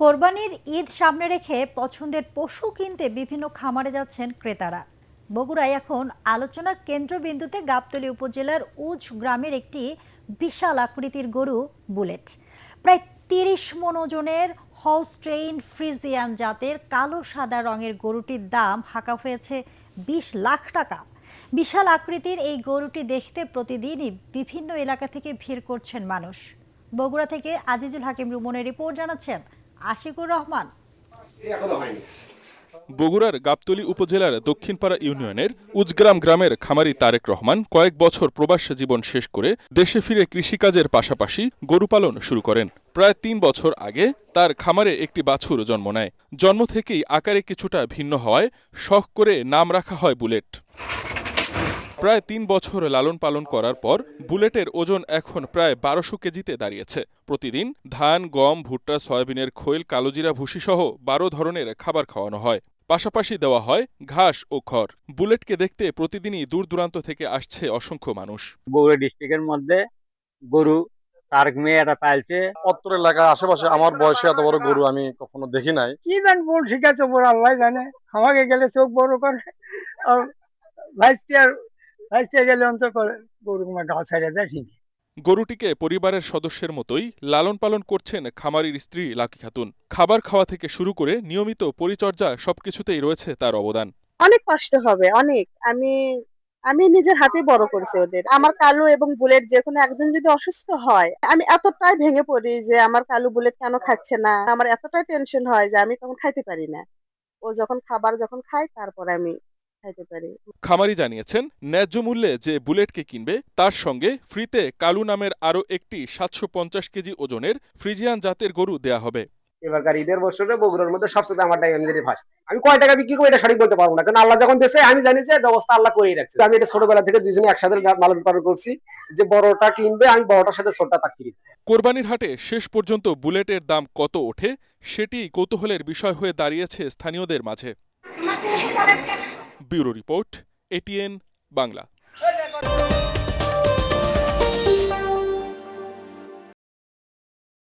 কোরবানির ঈদ সামনে রেখে পছন্দের পশু কিনতে বিভিন্ন খামারে যাচ্ছেন ক্রেতারা। বগুড়ায় এখন আলোচনার কেন্দ্রবিন্দুতে গাবতলী উপজেলার উজ গ্রামের একটি বিশাল আকৃতির গরু বুলেট। প্রায় ৩০ মণ ওজনের হলস্টেইন ফ্রিজিয়ান জাতের কালো সাদা রঙের গরুটির দাম হাঁকা হয়েছে ২০ লাখ টাকা। বিশাল আকৃতির এই গরুটি দেখতে প্রতিদিনই বিভিন্ন এলাকা থেকে ভিড় করছেন মানুষ। বগুড়া থেকে আজিজুল হাকিম রুমনের রিপোর্ট জানাচ্ছেন আশিকুর রহমান। বগুড়ার গাবতলী উপজেলার দক্ষিণপাড়া ইউনিয়নের উজগ্রাম গ্রামের খামারি তারেক রহমান কয়েক বছর প্রবাস জীবন শেষ করে দেশে ফিরে কৃষিকাজের পাশাপাশি গরু পালন শুরু করেন। প্রায় ৩ বছর আগে তার খামারে একটি বাছুর জন্ম নেয়। জন্ম থেকেই আকারে কিছুটা ভিন্ন হওয়ায় শখ করে নাম রাখা হয় বুলেট। প্রায় ৩ বছর লালন পালন করার পর বুলেটের ওজন এখন প্রায় ১২০০ কেজিতে দাঁড়িয়েছে। প্রতিদিন ধান, গম, ভুট্টা, সয়াবিনের খৈল, কালোজিরা ভুসি সহ ১২ ধরনের খাবার খাওয়ানো হয়। পাশাপাশি দেওয়া হয় ঘাস ও খড়। বুলেটকে দেখতে প্রতিদিনই দূর দূরান্ত থেকে আসছে অসংখ্য মানুষ। বগুড়া ডিস্ট্রিক্টের মধ্যে গরু তারেক মেয়েটা পালছে। অত্র এলাকায় আশেপাশে আমার বয়সে এত বড় গরু আমি কখনো দেখি নাই। কি বল ঠিক আছে, বড় আল্লাহ জানে। আমাকে গেলে চোখ বড় করে আর ভাইস্তিয়া গেলে অন্তর করে গরু ঘা ছাড়িয়ে দেয়। ঠিক গরুটিকে পরিবারের সদস্যের মতোই লালন পালন করছেন খামারির স্ত্রী লাকি খাতুন। খাবার খাওয়া থেকে শুরু করে নিয়মিত পরিচর্যা সবকিছুতেই রয়েছে তার অবদান। অনেক কষ্ট হবে, অনেক। আমি নিজের হাতে বড় করেছি ওদের। আমার কালু এবং বুলেট যে কোনো একজন যদি অসুস্থ হয়, আমি এতটাই ভেঙে পড়ি যে আমার কালু বুলেট কেন খাচ্ছে না। আমার এতটাই টেনশন হয় যে আমি তখন খাইতে পারি না। ও যখন খায় তারপরে আমি খাইতে পারি। খামারি জানিয়েছেন, ন্যায্য মূল্যে যে বুলেটকে কিনবে তার সঙ্গে ফ্রিতে কালু নামের আরও একটি ৭৫০ কেজি ওজনের ফ্রিজিয়ান জাতের গরু দেয়া হবে। এবারকার ঈদের বছরে বগুড়ার মধ্যে সবচেয়ে আমার টাইম আমি ফার্স্ট। আমি কয় টাকা বিক্রি করবো এটা সঠিক বলতে পারবো না, কারণ আল্লাহ যখন দেশে আমি জানি যে ব্যবস্থা আল্লাহ করেই রাখছে। আমি এটা ছোটবেলা থেকে দুজনে একসাথে লালন পালন করছি, যে বড়টা কিনবে আমি বড়টার সাথে ছোটটা তা কিনবো। কোরবানির হাটে শেষ পর্যন্ত বুলেটের দাম কত ওঠে সেটি কৌতূহলের বিষয় হয়ে দাঁড়িয়েছে স্থানীয়দের মাঝে। Bureau report, ATN Bangla.